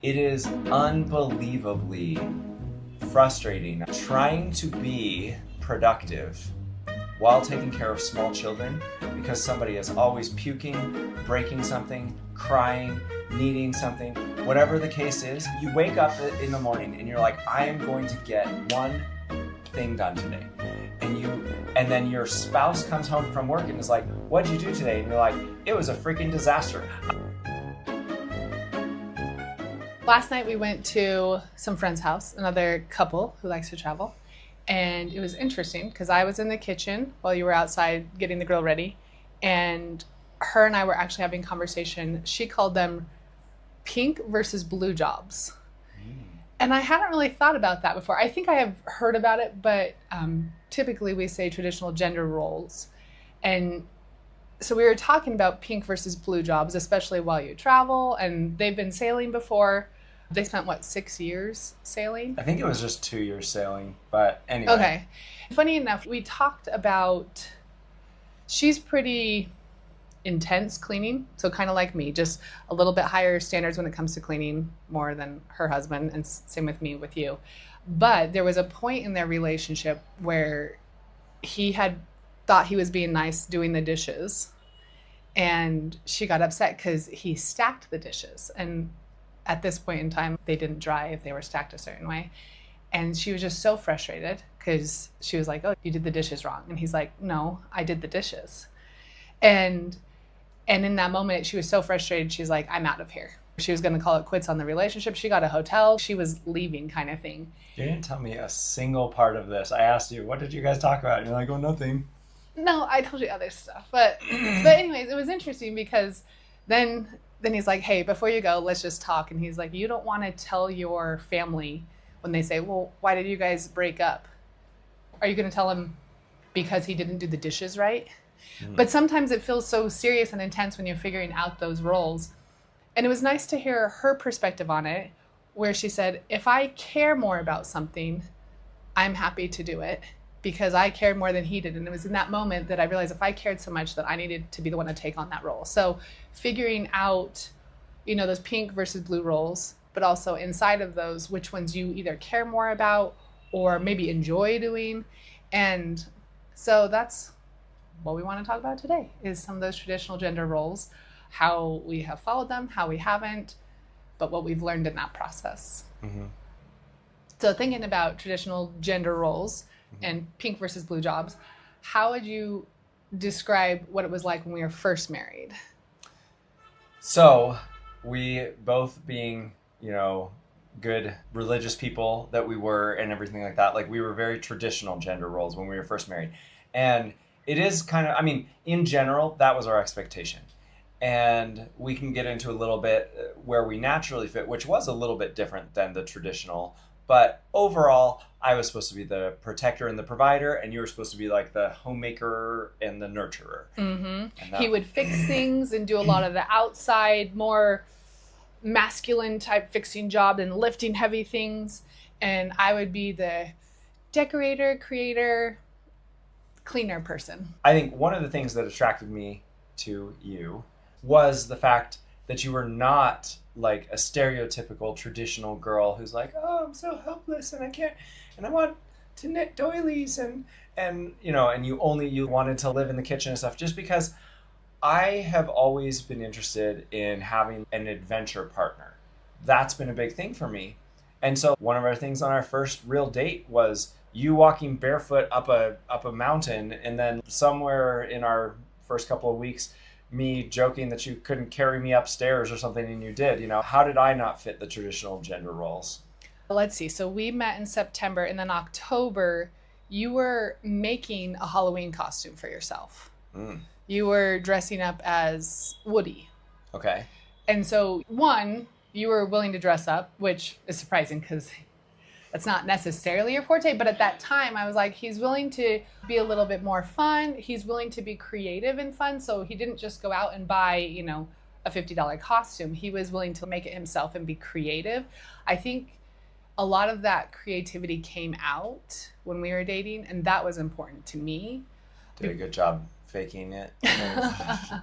It is unbelievably frustrating trying to be productive while taking care of small children because somebody is always puking, breaking something, crying, needing something. Whatever the case is, you wake up in the morning and you're like, I am going to get one thing done today. And then your spouse comes home from work and is like, what'd you do today? And you're like, it was a freaking disaster. Last night we went to some friend's house, another couple who likes to travel. And it was interesting because I was in the kitchen while you were outside getting the grill ready. And her and I were actually having a conversation. She called them pink versus blue jobs. And I hadn't really thought about that before. I think I have heard about it, but typically we say traditional gender roles. And so we were talking about pink versus blue jobs, especially while you travel. And they've been sailing before. They spent, 6 years sailing? I think it was just 2 years sailing, but anyway. Okay. Funny enough, we talked about, she's pretty intense cleaning, so kind of like me, just a little bit higher standards when it comes to cleaning, more than her husband, and same with me, with you. But there was a point in their relationship where he had thought he was being nice doing the dishes, and she got upset because he stacked the dishes. And at this point in time, they didn't dry if they were stacked a certain way. And she was just so frustrated because she was like, oh, you did the dishes wrong. And he's like, no, I did the dishes. And in that moment, she was so frustrated. She's like, I'm out of here. She was going to call it quits on the relationship. She got a hotel. She was leaving, kind of thing. You didn't tell me a single part of this. I asked you, what did you guys talk about? And you're like, oh, nothing. No, I told you other stuff. But anyways, it was interesting because then he's like, hey, before you go, let's just talk. And he's like, you don't want to tell your family when they say, well, why did you guys break up? Are you going to tell him because he didn't do the dishes right? But sometimes it feels so serious and intense when you're figuring out those roles. And it was nice to hear her perspective on it, where she said, if I care more about something, I'm happy to do it because I cared more than he did. And it was in that moment that I realized if I cared so much that I needed to be the one to take on that role. So figuring out, those pink versus blue roles, but also inside of those, which ones you either care more about or maybe enjoy doing. And so that's what we want to talk about today, is some of those traditional gender roles, how we have followed them, how we haven't, but what we've learned in that process. Mm-hmm. So thinking about traditional gender roles and pink versus blue jobs, how would you describe what it was like when we were first married? So we both being, good religious people that we were and everything like that, we were very traditional gender roles when we were first married. And it is kind of, in general, that was our expectation. And we can get into a little bit where we naturally fit, which was a little bit different than the traditional. But overall, I was supposed to be the protector and the provider, and you were supposed to be like the homemaker and the nurturer. Mm-hmm. He would fix things and do a lot of the outside, more masculine type fixing job and lifting heavy things. And I would be the decorator, creator, cleaner person. I think one of the things that attracted me to you was the fact that you were not like a stereotypical traditional girl who's like, oh, I'm so helpless and I can't, and I want to knit doilies and you wanted to live in the kitchen and stuff, just because I have always been interested in having an adventure partner. That's been a big thing for me. And so one of our things on our first real date was you walking barefoot up a mountain, and then somewhere in our first couple of weeks, me joking that you couldn't carry me upstairs or something, and you did. How did I not fit the traditional gender roles? Let's see. So we met in September, and then October, you were making a Halloween costume for yourself. You were dressing up as Woody. Okay. And so, one, you were willing to dress up, which is surprising because that's not necessarily your forte, but at that time I was like, he's willing to be a little bit more fun. He's willing to be creative and fun. So he didn't just go out and buy, a $50 costume. He was willing to make it himself and be creative. I think a lot of that creativity came out when we were dating, and that was important to me. Did a good job faking it,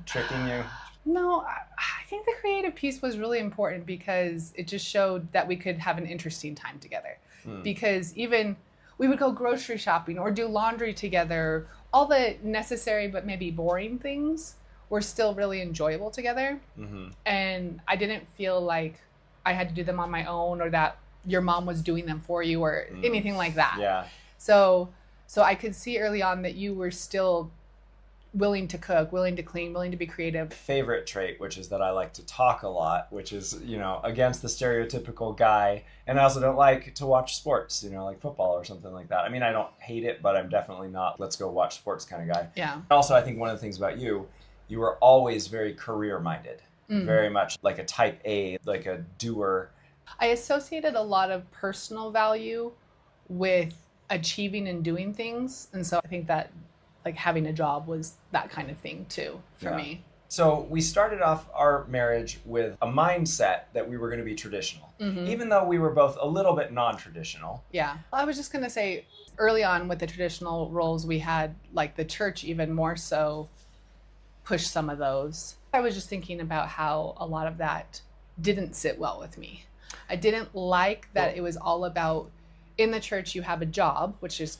tricking you. No, I think the creative piece was really important because it just showed that we could have an interesting time together. Because even we would go grocery shopping or do laundry together, all the necessary but maybe boring things were still really enjoyable together. And I didn't feel like I had to do them on my own or that your mom was doing them for you or anything like that. Yeah. So I could see early on that you were still willing to cook, willing to clean, willing to be creative. Favorite trait, which is that I like to talk a lot, which is, against the stereotypical guy. And I also don't like to watch sports, like football or something like that. I mean, I don't hate it, but I'm definitely not let's go watch sports kind of guy. Yeah. Also, I think one of the things about you were always very career minded, very much like a type A, like a doer. I associated a lot of personal value with achieving and doing things. And so I think that like having a job was that kind of thing too for me. So we started off our marriage with a mindset that we were going to be traditional, even though we were both a little bit non-traditional. Yeah. I was just going to say early on with the traditional roles, we had like the church even more so push some of those. I was just thinking about how a lot of that didn't sit well with me. I didn't like that it was all about in the church you have a job, which is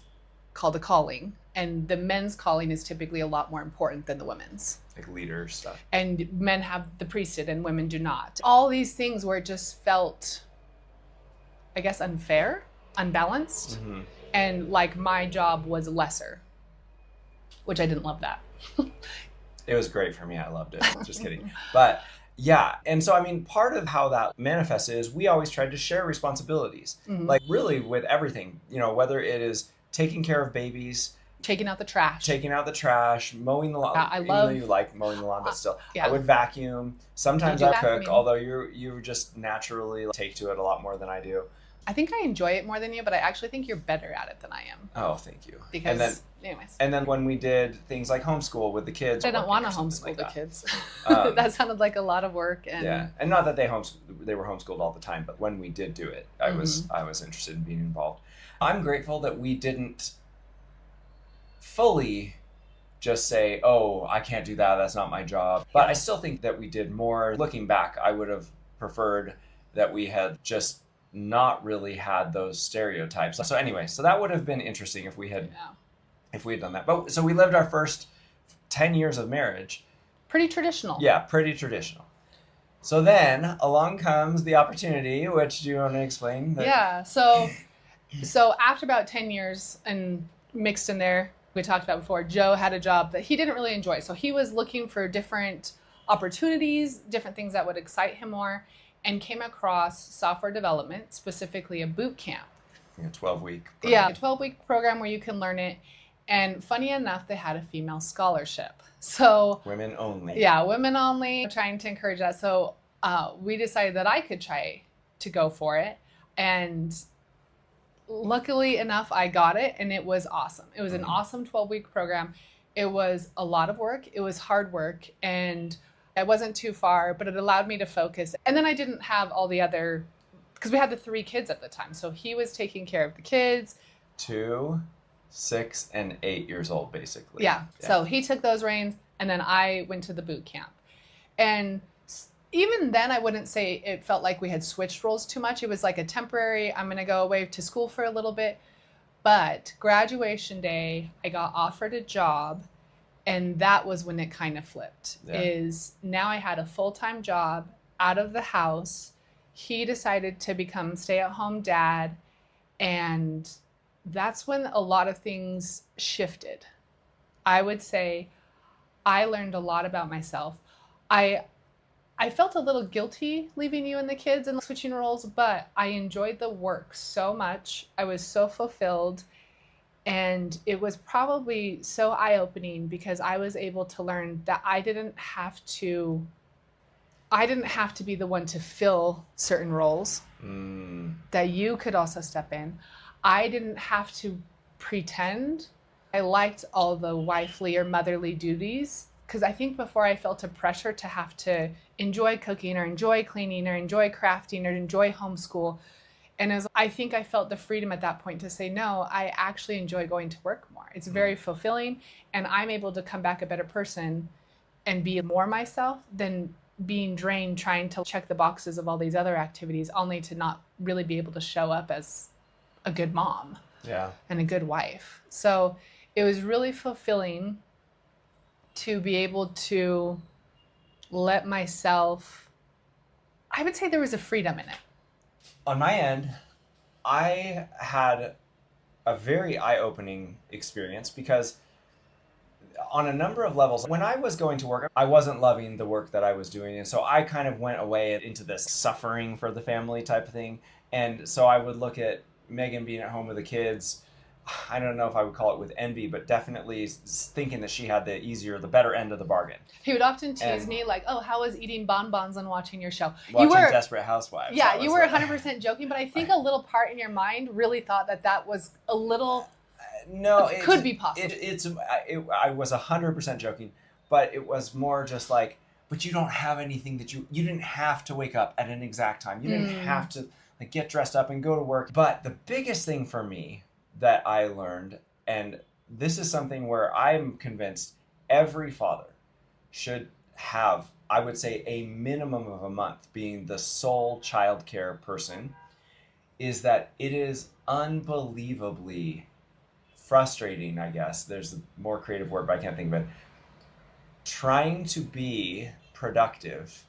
called a calling, and the men's calling is typically a lot more important than the women's. Like leader stuff. And men have the priesthood and women do not. All these things where it just felt, I guess, unfair, unbalanced, and like my job was lesser, which I didn't love that. It was great for me. I loved it. Just kidding. But yeah. And so, I mean, part of how that manifested is we always tried to share responsibilities, like really with everything, whether it is taking care of babies, taking out the trash, mowing the lawn. Yeah, even though you like mowing the lawn, but still, yeah. I would vacuum. Sometimes I cook, vacuuming. although you just naturally take to it a lot more than I do. I think I enjoy it more than you, but I actually think you're better at it than I am. Oh, thank you. Because, and then when we did things like homeschool with the kids, I don't want to homeschool the kids. That sounded like a lot of work. And and not that they were homeschooled all the time, but when we did do it, I was interested in being involved. I'm grateful that we didn't fully just say, oh, I can't do that, that's not my job. But I still think that we did more. Looking back, I would have preferred that we had just not really had those stereotypes. So anyway, so that would have been interesting if we had done that. But so we lived our first 10 years of marriage. Pretty traditional. Yeah, pretty traditional. So then along comes the opportunity, which do you want to explain? Yeah, so after about 10 years and mixed in there, we talked about before, Joe had a job that he didn't really enjoy. So he was looking for different opportunities, different things that would excite him more, and came across software development, specifically a boot camp. A 12-week program. Yeah, a 12-week program where you can learn it. And funny enough, they had a female scholarship. So women only. Yeah, women only, trying to encourage that. So we decided that I could try to go for it. And luckily enough, I got it, and it was awesome. It was an awesome 12-week program. It was a lot of work. It was hard work, and I wasn't too far, but it allowed me to focus. And then I didn't have all the other, because we had the 3 kids at the time. So he was taking care of the kids. 2, 6, and 8 years old, basically. Yeah. So he took those reins, and then I went to the boot camp. And even then, I wouldn't say it felt like we had switched roles too much. It was like a temporary, I'm going to go away to school for a little bit. But graduation day, I got offered a job, and that was when it kind of flipped. Is now I had a full-time job out of the house. He decided to become stay-at-home dad, and that's when a lot of things shifted. I would say I learned a lot about myself. I felt a little guilty leaving you and the kids and switching roles, but I enjoyed the work so much. I was so fulfilled, and it was probably so eye-opening because I was able to learn that I didn't have to be the one to fill certain roles, that you could also step in. I didn't have to pretend. I liked all the wifely or motherly duties, because I think before I felt a pressure to have to enjoy cooking or enjoy cleaning or enjoy crafting or enjoy homeschool. And I think I felt the freedom at that point to say, no, I actually enjoy going to work more. It's very fulfilling, and I'm able to come back a better person and be more myself than being drained trying to check the boxes of all these other activities, only to not really be able to show up as a good mom Yeah. and a good wife. So it was really fulfilling to be able to let myself, I would say there was a freedom in it. On my end, I had a very eye-opening experience because on a number of levels, when I was going to work, I wasn't loving the work that I was doing. And so I kind of went away into this suffering for the family type of thing. And so I would look at Megan being at home with the kids. I don't know if I would call it with envy, but definitely thinking that she had the easier, the better end of the bargain. He would often tease me like, "Oh, how was eating bonbons and watching your show?" Watching Desperate Housewives. Yeah, you were 100% joking, but I think a little part in your mind really thought that that was a little. No, it could be possible. I was 100% joking, but it was more just like, but you don't have anything that you didn't have to wake up at an exact time. You didn't have to like get dressed up and go to work. But the biggest thing for me that I learned, and this is something where I'm convinced every father should have, I would say, a minimum of a month being the sole childcare person, is that it is unbelievably frustrating, I guess. There's a more creative word, but I can't think of it. Trying to be productive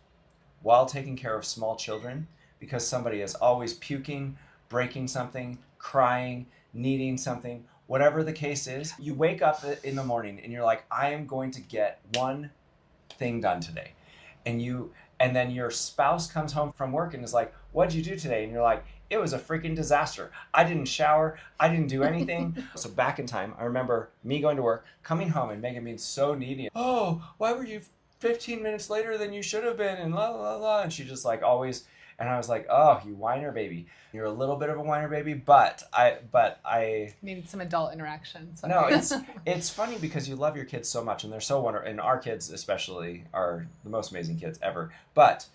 while taking care of small children because somebody is always puking, breaking something, crying, needing something, whatever the case is. You wake up in the morning and you're like, I am going to get one thing done today. And then your spouse comes home from work and is like, what'd you do today? And you're like, it was a freaking disaster. I didn't shower. I didn't do anything. So back in time, I remember me going to work, coming home, and Megan being so needy. Oh, why were you 15 minutes later than you should have been? And la, la, la. And she just like always, and I was like, oh, you whiner baby. You're a little bit of a whiner baby, but I needed some adult interaction. So. No, it's funny because you love your kids so much, and they're so wonderful, and our kids especially are the most amazing kids ever. But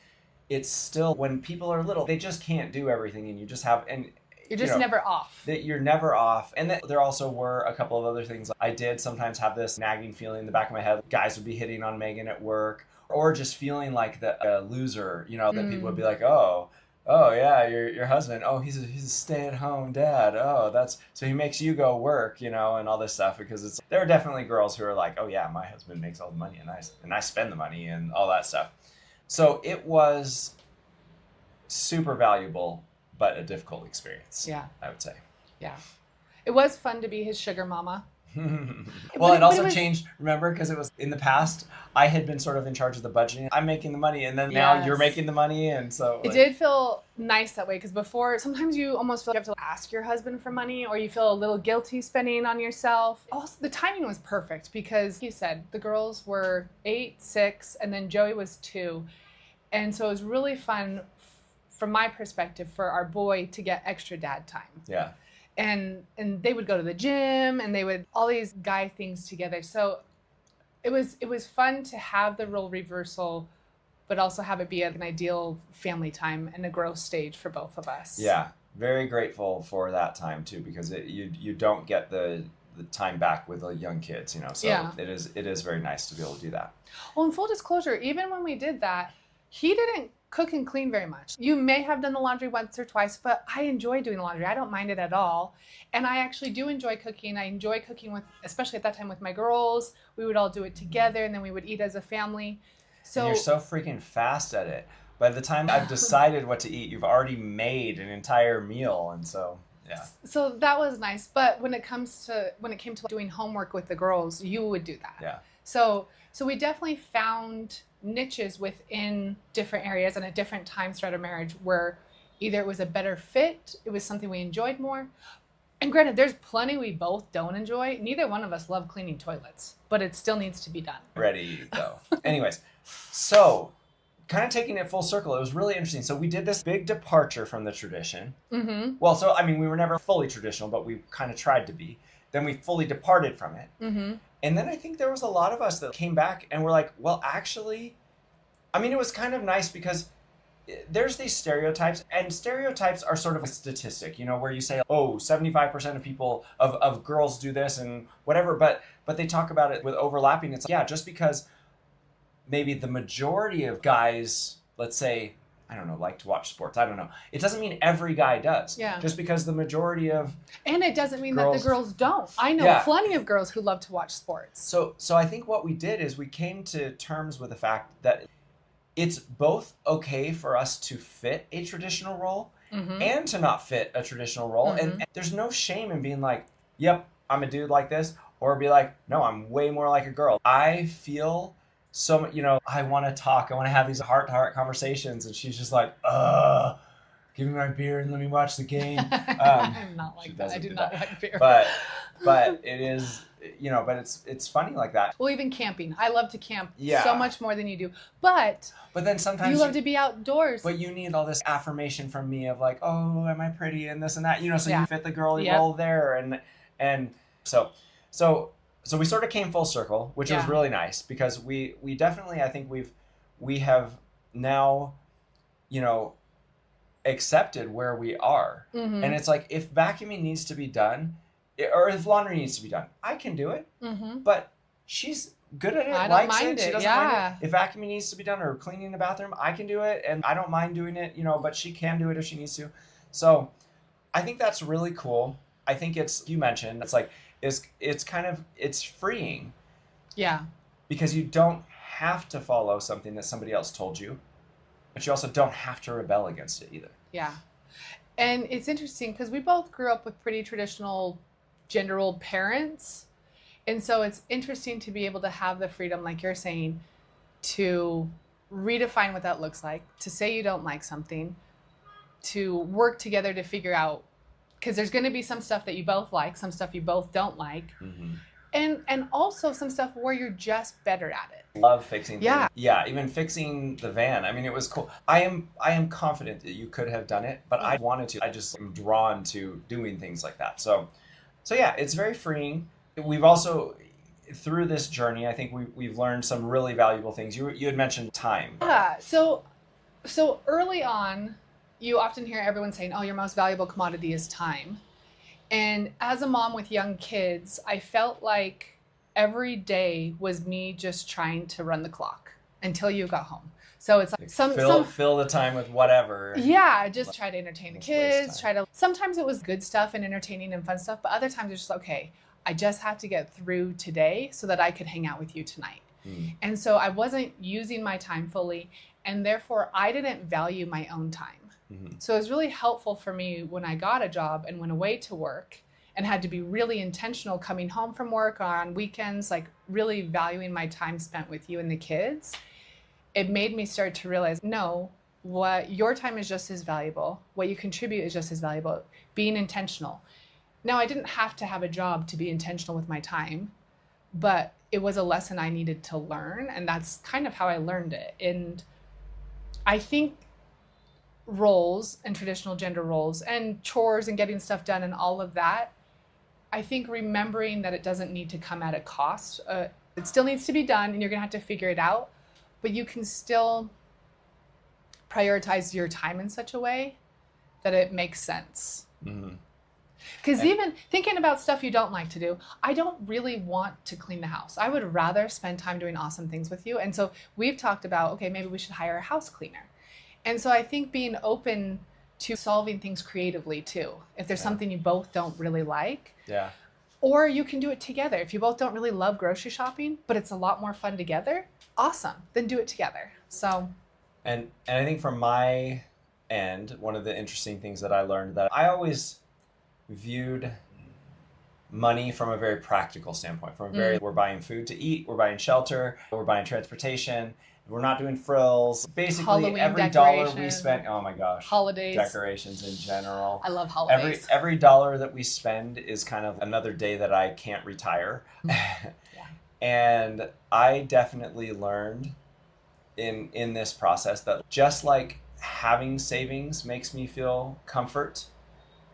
it's still, when people are little, they just can't do everything, and you just have, and you're just never off. That you're never off. And there also were a couple of other things. I did sometimes have this nagging feeling in the back of my head. Guys would be hitting on Megan at work, or just feeling like the loser, that people would be like, oh yeah, your husband, oh, he's a stay-at-home dad, oh, so he makes you go work, and all this stuff, because there are definitely girls who are like, oh yeah, my husband makes all the money and I spend the money and all that stuff. So it was super valuable, but a difficult experience. Yeah, I would say. Yeah, it was fun to be his sugar mama. Well, it also changed, remember, because it was in the past, I had been sort of in charge of the budgeting. I'm making the money, and then now you're making the money, and so... It did feel nice that way, because before, sometimes you almost feel like you have to ask your husband for money, or you feel a little guilty spending on yourself. Also, the timing was perfect, because you said the girls were 8, 6, and then Joey was 2. And so it was really fun, from my perspective, for our boy to get extra dad time. Yeah. And they would go to the gym, and they would all these guy things together. So it was fun to have the role reversal, but also have it be an ideal family time and a growth stage for both of us. Yeah, very grateful for that time too, because you don't get the time back with the young kids, So yeah. It is very nice to be able to do that. Well, in full disclosure, even when we did that, he didn't cook and clean very much. You may have done the laundry once or twice, but I enjoy doing the laundry. I don't mind it at all. And I actually do enjoy cooking. I enjoy cooking with, especially at that time with my girls. We would all do it together, and then we would eat as a family. So and you're so freaking fast at it. By the time I've decided what to eat, you've already made an entire meal, and so yeah. So that was nice. But when it came to doing homework with the girls, you would do that. Yeah. So we definitely found niches within different areas and at different times throughout our marriage where either it was a better fit, it was something we enjoyed more. And granted, there's plenty we both don't enjoy. Neither one of us love cleaning toilets, but it still needs to be done. Ready, though. Anyways, so kind of taking it full circle, it was really interesting. So we did this big departure from the tradition. Mm-hmm. Well, so, I mean, we were never fully traditional, but we kind of tried to be. Then we fully departed from it. Mm-hmm. And then I think there was a lot of us that came back and were like, well, actually, I mean, it was kind of nice because there's these stereotypes, and stereotypes are sort of a statistic, where you say, oh, 75% of people, of girls do this and whatever, but they talk about it with overlapping. It's like, yeah, just because maybe the majority of guys, let's say, I don't know, like to watch sports. I don't know. It doesn't mean every guy does. Yeah. Just because the majority of And it doesn't mean girls, that the girls don't. I know Yeah. plenty of girls who love to watch sports. So I think what we did is we came to terms with the fact that it's both okay for us to fit a traditional role and to not fit a traditional role. And there's no shame in being like, yep, I'm a dude like this, or be like, no, I'm way more like a girl. I feel so, I want to talk. I want to have these heart-to-heart conversations. And she's just like, give me my beer and let me watch the game. I'm not like that. I do not like beer. But it is, but it's funny like that. Well, even camping. I love to camp Yeah. so much more than you do. But then sometimes you love to be outdoors. But you need all this affirmation from me of like, oh, am I pretty and this and that, so Yeah. you fit the girly Yep. role there. And so we sort of came full circle, which was Yeah. really nice because we definitely, I think we have now, accepted where we are. And it's like, if vacuuming needs to be done, or if laundry needs to be done, I can do it. But she's good at it, I don't likes mind She it, doesn't yeah. mind it. If vacuuming needs to be done or cleaning the bathroom, I can do it, and I don't mind doing it, but she can do it if she needs to. So I think that's really cool. I think you mentioned, it's like, it's freeing. Yeah. Because you don't have to follow something that somebody else told you, but you also don't have to rebel against it either. Yeah. And it's interesting because we both grew up with pretty traditional gender role parents. And so it's interesting to be able to have the freedom, like you're saying, to redefine what that looks like, to say you don't like something, to work together to figure out, because there's going to be some stuff that you both like, some stuff you both don't like, and also some stuff where you're just better at it. Love fixing things. Yeah. Yeah, even fixing the van. I mean, it was cool. I am confident that you could have done it, but I wanted to. I just am drawn to doing things like that. So yeah, it's very freeing. We've also, through this journey, I think we've learned some really valuable things. You had mentioned time. Yeah. So early on, you often hear everyone saying, oh, your most valuable commodity is time. And as a mom with young kids, I felt like every day was me just trying to run the clock until you got home. So it's like fill the time with whatever. Yeah, just try to entertain the Let's kids, sometimes it was good stuff and entertaining and fun stuff, but other times it's just, okay, I just have to get through today so that I could hang out with you tonight. And so I wasn't using my time fully, and therefore I didn't value my own time. So it was really helpful for me when I got a job and went away to work and had to be really intentional coming home from work on weekends, like really valuing my time spent with you and the kids. It made me start to realize, no, what your time is just as valuable. What you contribute is just as valuable. Being intentional. Now, I didn't have to have a job to be intentional with my time, but it was a lesson I needed to learn, and that's kind of how I learned it. And I think roles and traditional gender roles and chores and getting stuff done and all of that, I think remembering that it doesn't need to come at a cost. It still needs to be done, and you're going to have to figure it out, but you can still prioritize your time in such a way that it makes sense. Because even thinking about stuff you don't like to do, I don't really want to clean the house. I would rather spend time doing awesome things with you. And so we've talked about, okay, maybe we should hire a house cleaner. And so I think being open to solving things creatively too. If there's something you both don't really like. Yeah. Or you can do it together. If you both don't really love grocery shopping, but it's a lot more fun together, awesome. Then do it together. So. And I think from my end, one of the interesting things that I learned, that I always viewed money from a very practical standpoint. We're buying food to eat, we're buying shelter, we're buying transportation, we're not doing frills. Basically, Halloween every dollar we spend, oh my gosh, holidays, decorations in general. I love holidays. Every dollar that we spend is kind of another day that I can't retire. And I definitely learned in this process that just like having savings makes me feel comfort,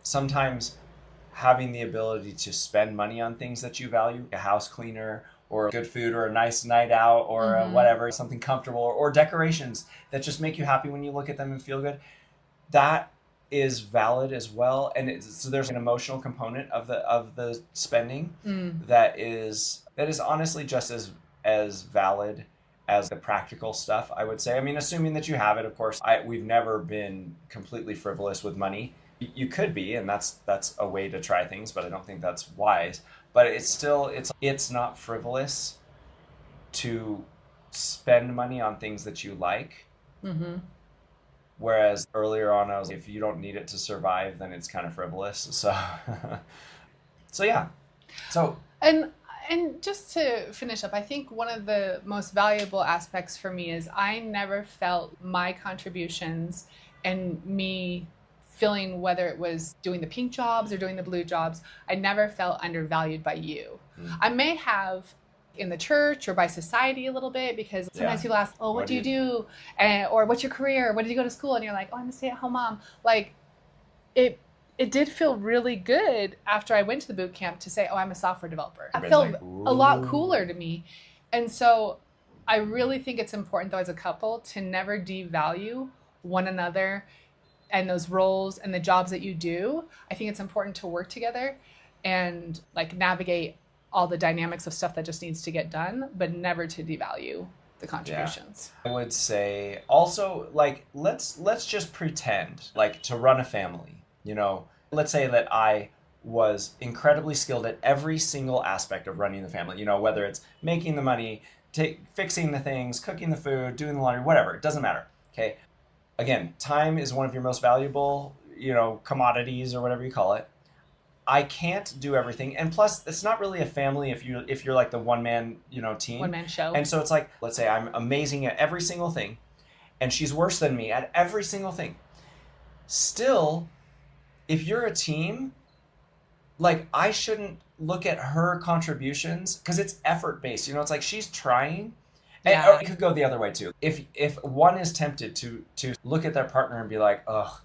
sometimes having the ability to spend money on things that you value, a house cleaner or good food or a nice night out or whatever, something comfortable, or decorations that just make you happy when you look at them and feel good, that is valid as well. And so there's an emotional component of the spending that is honestly just as valid as the practical stuff, I would say. I mean, assuming that you have it, of course. We've never been completely frivolous with money. You could be, and that's a way to try things, but I don't think that's wise. But it's not frivolous to spend money on things that you like. Mm-hmm. Whereas earlier on, I was, if you don't need it to survive, then it's kind of frivolous. So, so yeah. So And just to finish up, I think one of the most valuable aspects for me is I never felt my contributions and me feeling, whether it was doing the pink jobs or doing the blue jobs, I never felt undervalued by you. I may have in the church or by society a little bit, because sometimes people ask, oh, what do you do? Or what's your career? What did you go to school? And you're like, oh, I'm a stay-at-home mom. Like, it did feel really good after I went to the boot camp to say, oh, I'm a software developer. It felt a lot cooler to me. And so I really think it's important, though, as a couple, to never devalue one another and those roles and the jobs that you do. I think it's important to work together and like navigate all the dynamics of stuff that just needs to get done, but never to devalue the contributions. I would say also, like, let's just pretend, like, to run a family, you know, let's say that I was incredibly skilled at every single aspect of running the family, you know, whether it's making the money, fixing the things, cooking the food, doing the laundry, whatever, it doesn't matter. Okay. Again, time is one of your most valuable, you know, commodities or whatever you call it. I can't do everything, and plus, it's not really a family if you're like the one man, you know, team. One man show. And so it's like, let's say I'm amazing at every single thing, and she's worse than me at every single thing. Still, if you're a team, like, I shouldn't look at her contributions because it's effort based. You know, it's like she's trying. And, or it could go the other way too. If one is tempted to look at their partner and be like, ugh,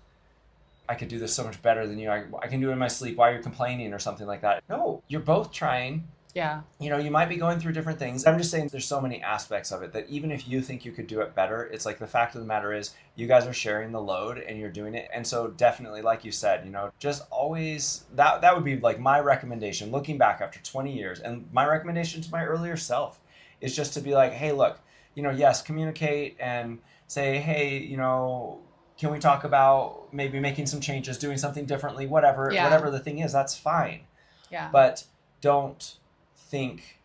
I could do this so much better than you. I can do it in my sleep. Why are you complaining or something like that? No, you're both trying. Yeah. You know, you might be going through different things. I'm just saying there's so many aspects of it that even if you think you could do it better, it's like the fact of the matter is you guys are sharing the load and you're doing it. And so definitely, like you said, you know, just always, that would be like my recommendation looking back after 20 years. And my recommendation to my earlier self is just to be like, hey, look, you know, yes, communicate and say, hey, you know, can we talk about maybe making some changes, doing something differently, whatever the thing is, that's fine. Yeah. But don't think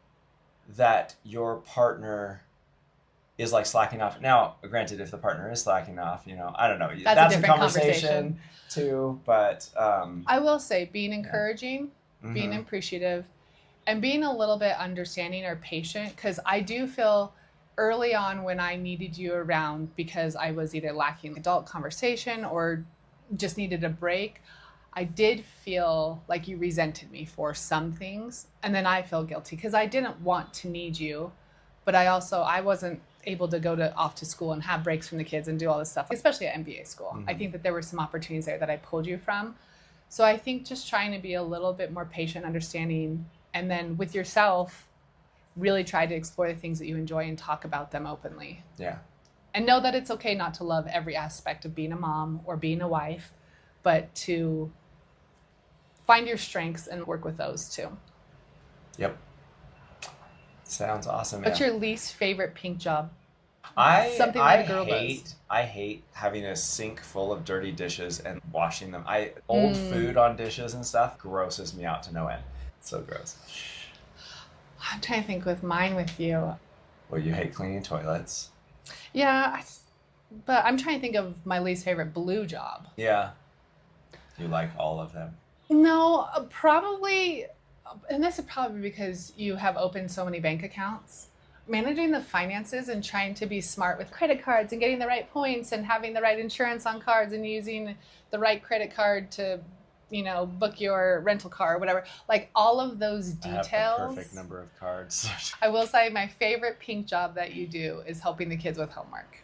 that your partner is like slacking off. Now, granted, if the partner is slacking off, you know, I don't know. That's a conversation too. But I will say being encouraging, being appreciative, and being a little bit understanding or patient, because I do feel early on when I needed you around because I was either lacking adult conversation or just needed a break, I did feel like you resented me for some things. And then I feel guilty because I didn't want to need you, but I wasn't able to go off to school and have breaks from the kids and do all this stuff, especially at MBA school. I think that there were some opportunities there that I pulled you from. So I think just trying to be a little bit more patient, understanding, and then with yourself, really try to explore the things that you enjoy and talk about them openly. Yeah. And know that it's okay not to love every aspect of being a mom or being a wife, but to find your strengths and work with those too. Yep. Sounds awesome. What's your least favorite pink job? I does. I hate having a sink full of dirty dishes and washing them. Old food on dishes and stuff grosses me out to no end. It's so gross. I'm trying to think with you. Well, you hate cleaning toilets. Yeah, but I'm trying to think of my least favorite blue job. Yeah. You like all of them. No, probably, and this is probably because you have opened so many bank accounts. Managing the finances and trying to be smart with credit cards and getting the right points and having the right insurance on cards and using the right credit card to, you know, book your rental car or whatever. Like all of those details. I have the perfect number of cards. I will say my favorite pink job that you do is helping the kids with homework.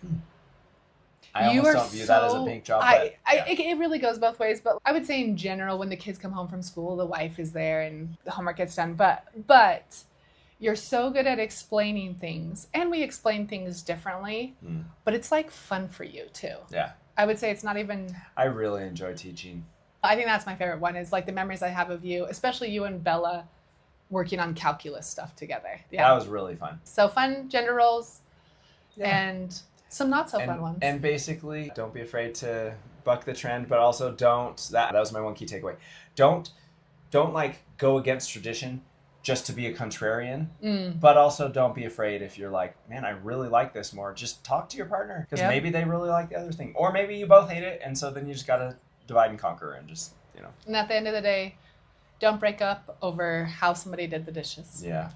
I almost don't view that as a pink job. It really goes both ways, but I would say in general, when the kids come home from school, the wife is there and the homework gets done. But you're so good at explaining things, and we explain things differently, but it's like fun for you too. Yeah. I would say it's not even... I really enjoy teaching. I think that's my favorite one, is like the memories I have of you, especially you and Bella working on calculus stuff together. Yeah. That was really fun. So fun, gender roles, and some not so fun ones. And basically, don't be afraid to buck the trend, but also that was my one key takeaway. Don't like go against tradition just to be a contrarian, but also don't be afraid if you're like, man, I really like this more. Just talk to your partner, because maybe they really like the other thing, or maybe you both hate it, and so then you just gotta divide and conquer and just, And at the end of the day, don't break up over how somebody did the dishes. Yeah.